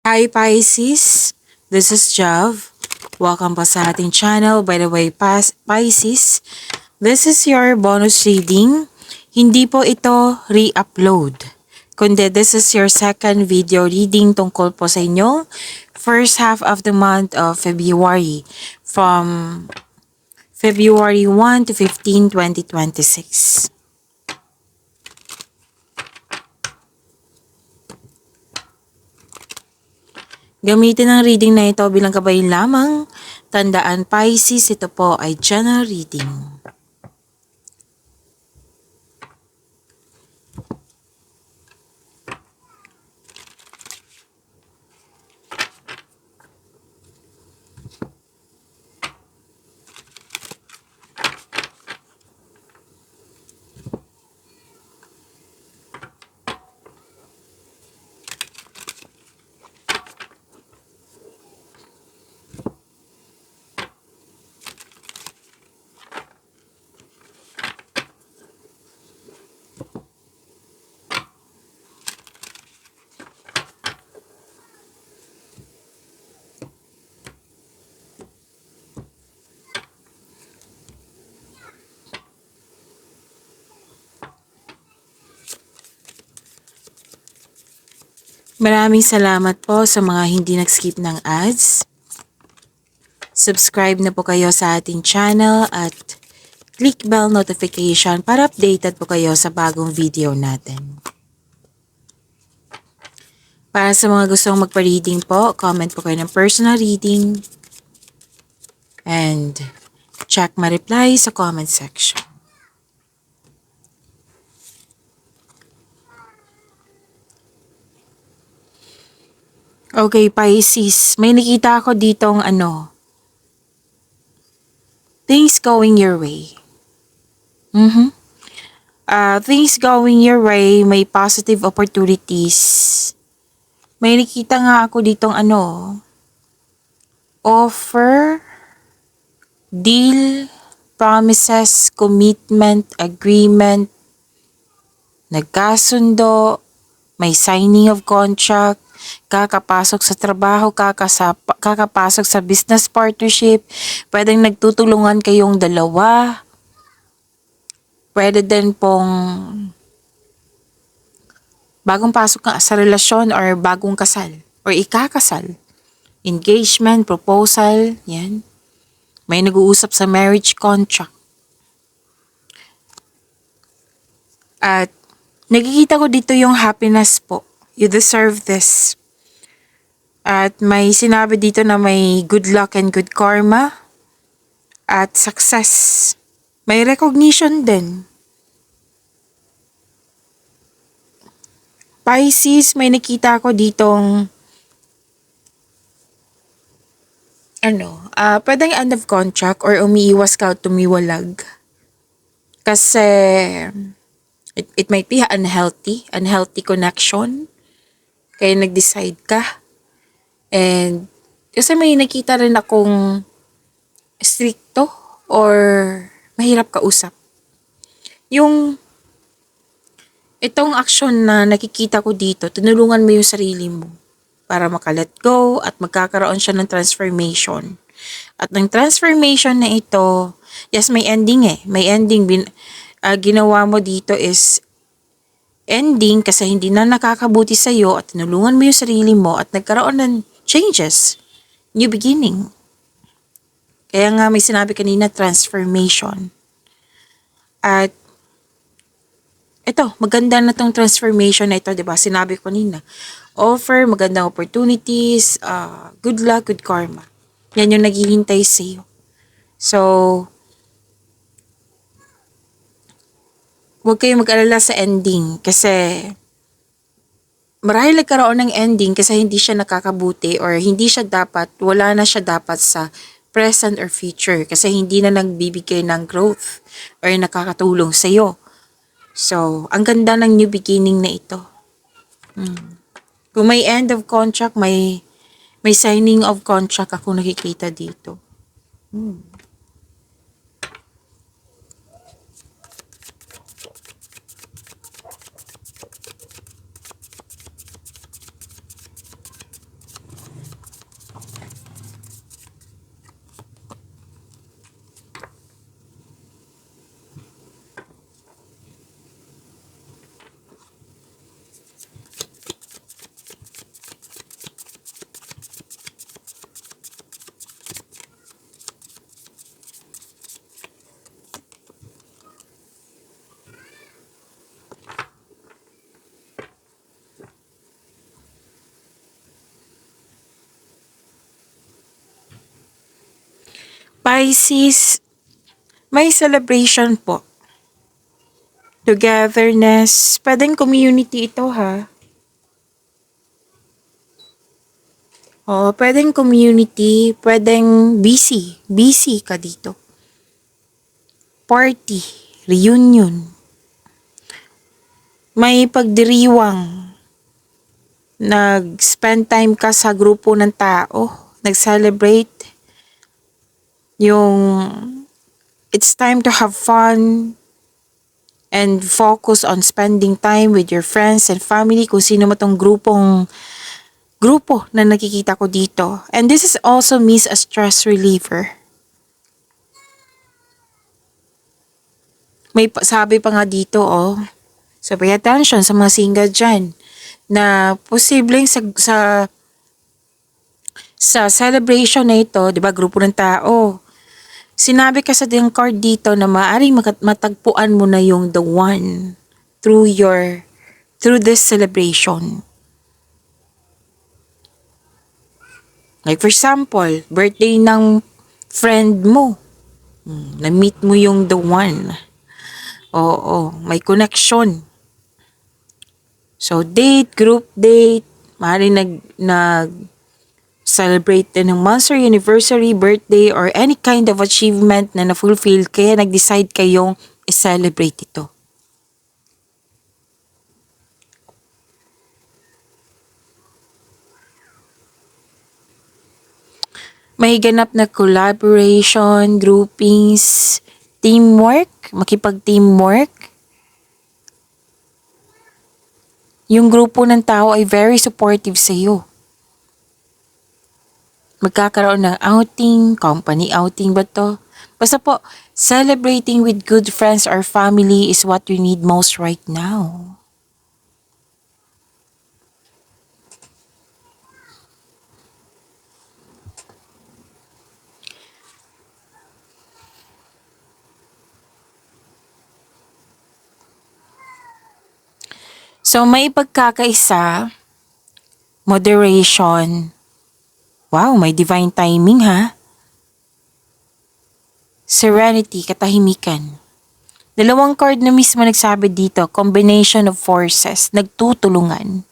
Hi Pisces, this is Jav. Welcome po sa ating channel. By the way, Pisces, this is your bonus reading. Hindi po ito re-upload. Kundi this is your second video reading tungkol po sa inyo. First half of the month of February from February 1 to 15, 2026. Gamitin ang reading na ito bilang gabay lamang. Tandaan Pisces, ito po ay general reading. Maraming salamat po sa mga hindi nag-skip ng ads. Subscribe na po kayo sa ating channel at click bell notification para updated po kayo sa bagong video natin. Para sa mga gustong magpa-reading po, comment po kayo ng personal reading and check my reply sa comment section. Okay, Pisces, may nakita ako ditong things going your way. Things going your way, may positive opportunities. May nakita nga ako ditong offer, deal, promises, commitment, agreement, nagkasundo, may signing of contract, kakapasok sa trabaho, kakapasok sa business partnership, pwedeng nagtutulungan kayong dalawa, pwede din pong bagong pasok ka sa relasyon or bagong kasal or ikakasal. Engagement, proposal, yan. May nag-uusap sa marriage contract. At nakikita ko dito yung happiness po. You deserve this. At may sinabi dito na may good luck and good karma. At success. May recognition din. Pisces, may nakita ko ditong pwedeng end of contract or umiiwas ka at tumiwalag. Kasi it might be unhealthy connection. Kaya nag-decide ka. And kasi may nakita rin akong stricto or mahirap kausap. Yung itong action na nakikita ko dito, tinulungan mo yung sarili mo para maka-let go at magkakaroon siya ng transformation. At ng transformation na ito, yes, may ending eh. May ending. Ginawa mo dito is ending kasi hindi na nakakabuti sa'yo at tinulungan mo yung sarili mo at nagkaroon ng changes. New beginning. Kaya nga may sinabi kanina, transformation. At ito, maganda na tong transformation na ito, di ba? Sinabi ko kanina. Offer, magandang opportunities, good luck, good karma. Yan yung naghihintay sa'yo. So, huwag kayong mag-alala sa ending kasi marahil nagkaroon ng ending kasi hindi siya nakakabuti or hindi siya dapat, wala na siya dapat sa present or future kasi hindi na nagbibigay ng growth or nakakatulong sa'yo. So, ang ganda ng new beginning na ito. Kung may end of contract, may signing of contract ako nakikita dito. Pisces, may celebration po. Togetherness, pwedeng community ito ha. Oo, pwedeng community, pwedeng busy. Busy ka dito. Party, reunion. May pagdiriwang. Nag-spend time ka sa grupo ng tao. Nag-celebrate. Yung it's time to have fun and focus on spending time with your friends and family kung sino mo tong grupo na nakikita ko dito. And this is also means a stress reliever. May sabi pa nga dito, so pay attention sa mga single dyan, na posibleng sa celebration na ito, di ba, grupo ng tao, sinabi ka sa ding card dito na maaaring matagpuan mo na yung the one through this celebration. Like for example, birthday ng friend mo, na-meet mo yung the one. Oo, may connection. So group date, maaaring celebrate din ng monthsary, anniversary, birthday, or any kind of achievement na na-fulfill, kaya nag-decide kayong i-celebrate ito. May ganap na collaboration, groupings, teamwork, makipag-teamwork. Yung grupo ng tao ay very supportive sa iyo. Magkakaroon ng outing, company outing ba to? Basta po, celebrating with good friends or family is what you need most right now. So may pagkakaisa, moderation. Wow, may divine timing ha. Serenity, katahimikan. Dalawang card na mismo nagsabi dito, combination of forces, nagtutulungan.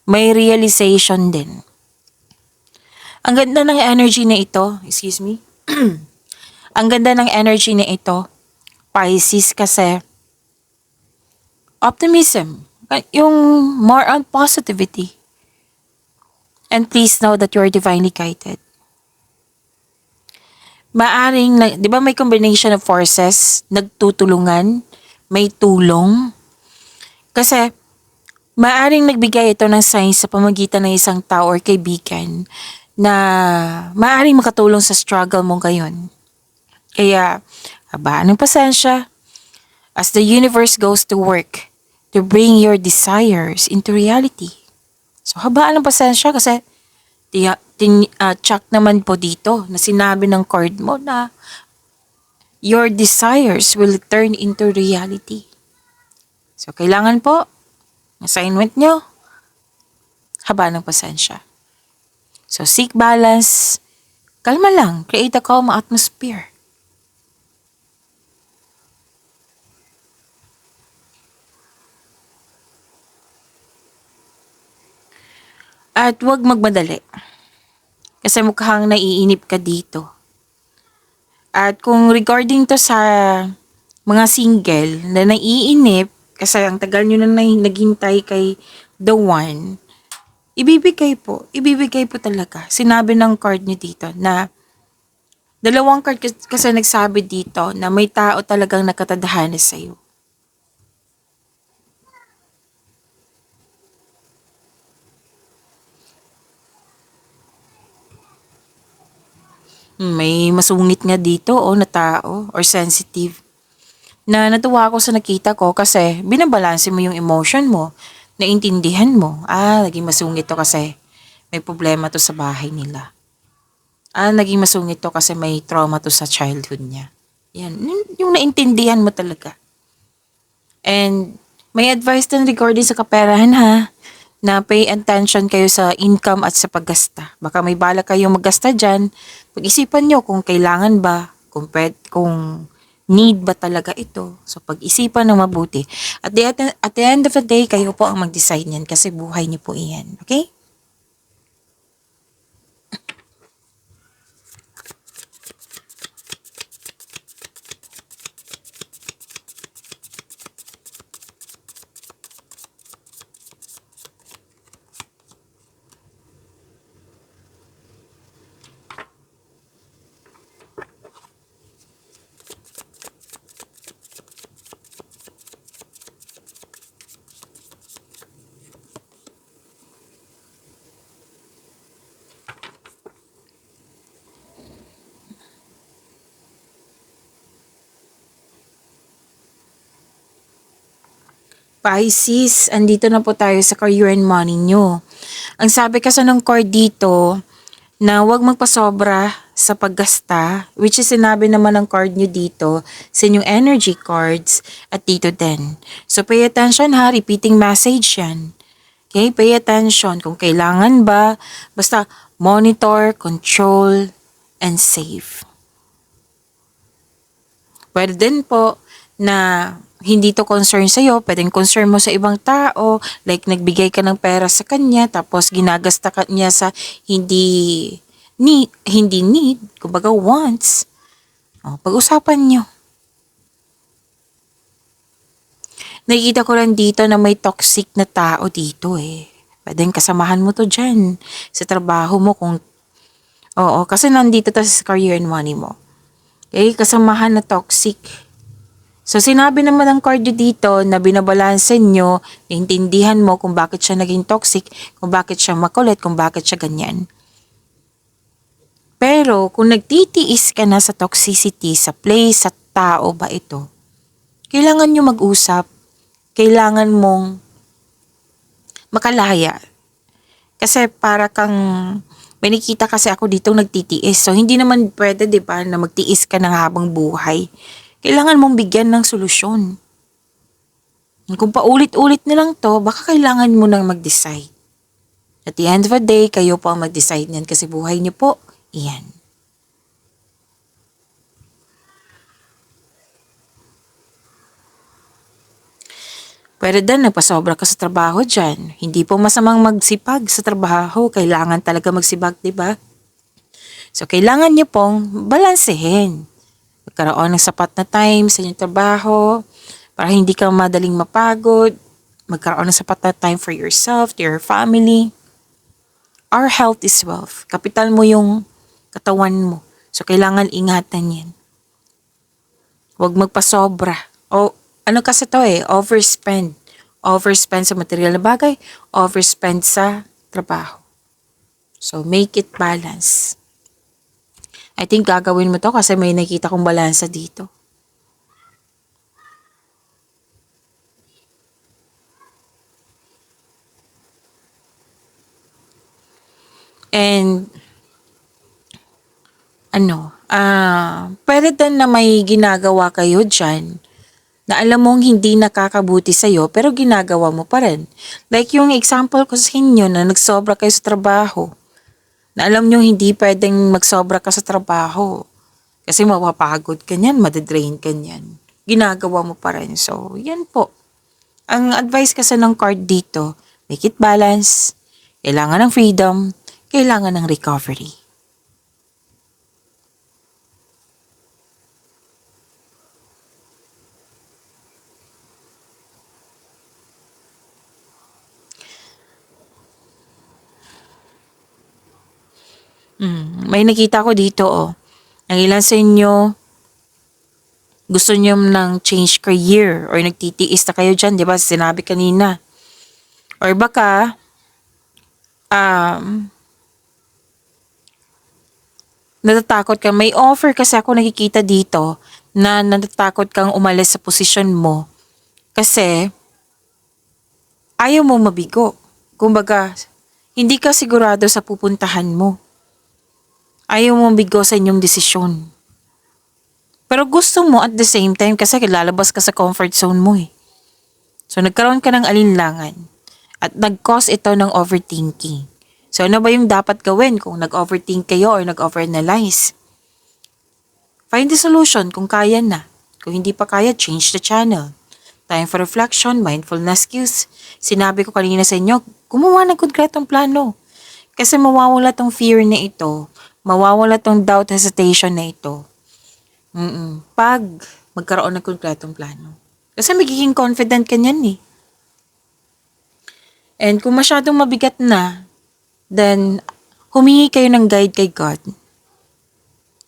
May realization din. Ang ganda ng energy na ito, excuse me. Ang ganda ng energy na ito, Pisces, kasi optimism, yung more on positivity. And please know that you are divinely guided. Maaring, di ba may combination of forces, nagtutulungan, may tulong. Kasi, maaring nagbigay ito ng signs sa pamagitan ng isang tao or kaibigan na maaring makatulong sa struggle mo ngayon. Kaya, habaan ng pasensya as the universe goes to work to bring your desires into reality. So, habaan ng pasensya kasi check naman po dito na sinabi ng card mo na your desires will turn into reality. So, kailangan po, assignment nyo, habaan ng pasensya. So, seek balance, kalma lang, create a calm atmosphere. At huwag magmadali. Kasi mukhang naiinip ka dito. At kung regarding to sa mga single na naiinip, kasi ang tagal nyo na naghintay kay the one, ibibigay po talaga. Sinabi ng card nyo dito na dalawang card kasi nagsabi dito na may tao talagang nakatadhana sa'yo. May masungit nga dito na tao or sensitive. Na natuwa ako sa nakita ko kasi binabalanse mo yung emotion mo, naintindihan mo. Naging masungit to kasi may problema to sa bahay nila. Naging masungit to kasi may trauma to sa childhood niya. Yan, yung naintindihan mo talaga. And may advice din regarding sa kaperahan ha, na pay attention kayo sa income at sa paggasta. Baka may bala kayong maggasta dyan. Pag-isipan nyo kung kailangan ba, kung need ba talaga ito. So pag-isipan ng mabuti. At the end of the day, kayo po ang mag-decide niyan kasi buhay niyo po iyan. Okay? Pisces, andito na po tayo sa career and money nyo. Ang sabi kasi ng card dito, na huwag magpasobra sa paggasta, which is sinabi naman ng card nyo dito sa inyong energy cards at dito din. So pay attention ha, repeating message yan. Okay, pay attention kung kailangan ba, basta monitor, control, and save. Pwede din po na hindi to concern sa'yo, pwedeng concern mo sa ibang tao, like nagbigay ka ng pera sa kanya, tapos ginagasta ka niya sa hindi need, kumbaga wants. O, pag-usapan nyo. Nakikita ko lang dito na may toxic na tao dito eh. Pwedeng kasamahan mo to dyan sa trabaho mo kung, oo, kasi nandito to sa career and money mo. Okay, kasamahan na toxic. So, sinabi naman ng card dito na binabalanse nyo, naintindihan mo kung bakit siya naging toxic, kung bakit siya makulit, kung bakit siya ganyan. Pero, kung nagtitiis ka na sa toxicity, sa place, sa tao ba ito, kailangan nyo mag-usap, kailangan mong makalaya. Kasi para kang, may nakita kasi ako dito nagtitiis. So, hindi naman pwede, di ba, na magtiis ka ng habang buhay. Kailangan mong bigyan ng solusyon. Kung paulit-ulit na lang to, baka kailangan mo nang mag-decide. At the end of the day, kayo po ang mag-decide niyan kasi buhay niyo po, iyan. Pwede din nagpasobra ka sa trabaho dyan. Hindi po masamang magsipag sa trabaho. Kailangan talaga magsipag, di ba? So, kailangan niyo pong balansehin. Magkaroon ng sapat na time sa inyong trabaho para hindi ka madaling mapagod. Magkaroon ng sapat na time for yourself, to your family. Our health is wealth. Kapital mo yung katawan mo. So, kailangan ingatan yan. Huwag magpasobra. O, ano kasi to eh, overspend. Overspend sa material na bagay, overspend sa trabaho. So, make it balance. I think gagawin mo to kasi may nakita kong balansa dito. And, pwede din na may ginagawa kayo dyan na alam mong hindi nakakabuti sa'yo pero ginagawa mo pa rin. Like yung example ko sa inyo na nagsobra kayo sa trabaho. Na alam nyo hindi pwedeng magsobra ka sa trabaho. Kasi mapapagod ka niyan, madadrain ka niyan. Ginagawa mo pa rin. So, yan po. Ang advice kasi ng card dito, make it balance. Kailangan ng freedom. Kailangan ng recovery. May nakita ko dito Ang ilan sa inyo gusto niyo ng change career or nagtitiis na kayo dyan, di ba? Sinabi kanina. Or baka, natatakot ka. May offer kasi ako nakikita dito na natatakot kang umalis sa posisyon mo kasi ayaw mo mabigo. Kumbaga, hindi ka sigurado sa pupuntahan mo. Ayaw mo mabigo sa inyong desisyon. Pero gusto mo at the same time kasi lalabas ka sa comfort zone mo eh. So nagkaroon ka ng alinlangan. At nag-cause ito ng overthinking. So ano ba yung dapat gawin kung nag-overthink kayo or nag-overanalyze? Find the solution kung kaya na. Kung hindi pa kaya, change the channel. Time for reflection, mindfulness cues. Sinabi ko kanina sa inyo, gumawa ng konkretong plano. Kasi mawawala tong fear na ito, mawawala tong doubt, hesitation na ito. Pag magkaroon ng konkretong plano. Kasi magiging confident ka niyan eh. And kung masyadong mabigat na, then humingi kayo ng guide kay God.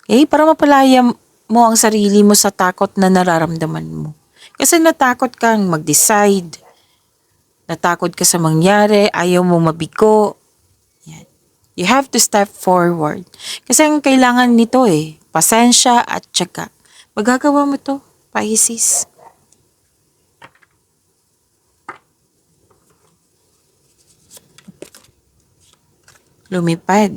Okay? Para mapalaya mo ang sarili mo sa takot na nararamdaman mo. Kasi natakot kang mag-decide, natakot ka sa mangyari, ayaw mo mabigo. Yan. You have to step forward. Kasi ang kailangan nito pasensya at tiyaga. Magagawa mo to, Pisces. Lumipad.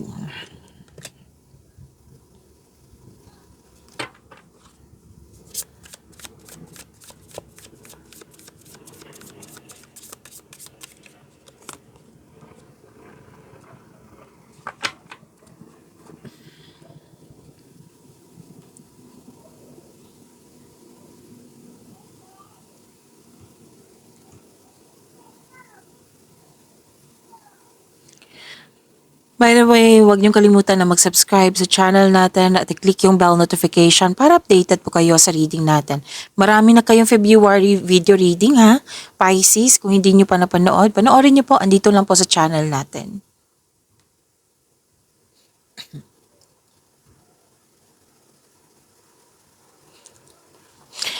By the way, huwag niyong kalimutan na mag-subscribe sa channel natin at i-click yung bell notification para updated po kayo sa reading natin. Marami na kayong February video reading ha, Pisces. Kung hindi niyo pa napanood, panoorin niyo po, andito lang po sa channel natin.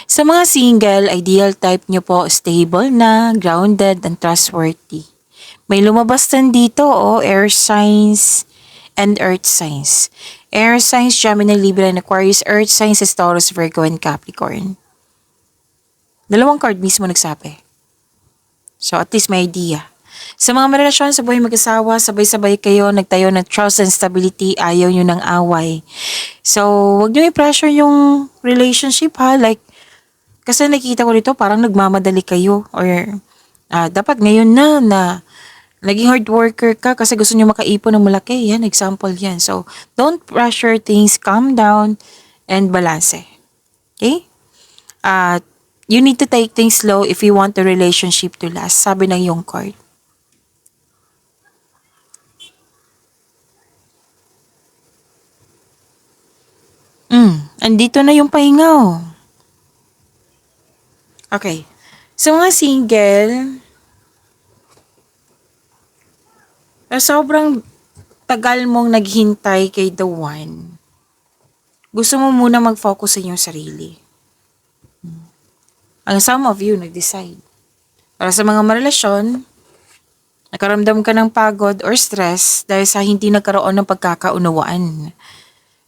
Sa mga single, ideal type niyo po stable na, grounded, and trustworthy. May lumabas din dito, air signs and earth signs. Air signs, Gemini, Libra, and Aquarius. Earth signs is Taurus, Virgo, and Capricorn. Dalawang card mismo nagsabi. So, at least may idea. Sa mga relasyon, sa buhay mag-asawa, sabay-sabay kayo, nagtayo ng trust and stability, ayaw nyo ng away. So, wag nyo i-pressure yung relationship ha. Like, kasi nakita ko dito, parang nagmamadali kayo. Or, dapat ngayon na naging hard worker ka kasi gusto nyo makaipon ng malaki. Yan, example yan. So, don't pressure things. Calm down and balance. Okay? You need to take things slow if you want the relationship to last. Sabi ng yung card. Andito na yung pahinga. Okay. So, mga single, sobrang tagal mong naghintay kay the one. Gusto mo muna mag-focus sa iyong sarili. Ang some of you nag-decide. Para sa mga marelasyon, nakaramdam ka ng pagod or stress dahil sa hindi nagkaroon ng pagkakaunawaan.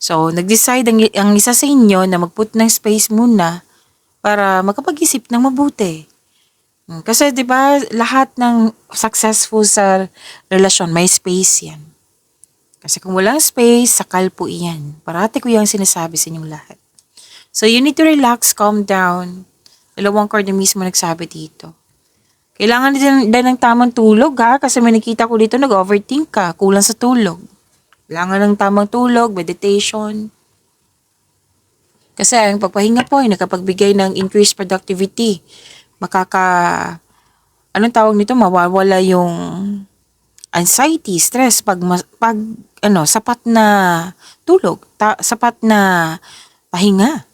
So, nag-decide ang isa sa inyo na mag-put ng space muna para makapag-isip ng mabuti. Kasi 'di ba lahat ng successful sa relasyon may space 'yan. Kasi kung walang space, sakal po iyan. Parati ko 'yang sinasabi sa inyong lahat. So you need to relax, calm down. Dalawang card na mismo nagsabi dito. Kailangan din ng tamang tulog ha, kasi may nakita ko dito nag-overthink ka, kulang sa tulog. Kailangan ng tamang tulog, meditation. Kasi ang pagpahinga po ay nakapagbigay ng increased productivity. Anong tawag nito, mawawala yung anxiety, stress pag sapat na tulog, sapat na pahinga.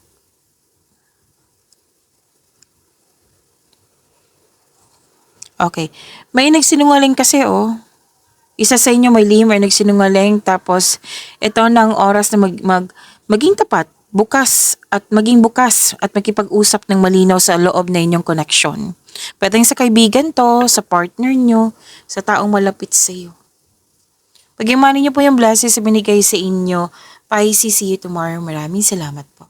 Okay. May nagsinungaling kasi isa sa inyo may lihim or nagsinungaling, tapos ito ng oras na maging tapat, maging bukas at makipag-usap ng malinaw sa loob na inyong connection. Pwedeng sa kaibigan to, sa partner nyo, sa taong malapit sa iyo. Pag-imanin nyo po yung blessings na binigay sa inyo, Pisces, see you tomorrow. Maraming salamat po.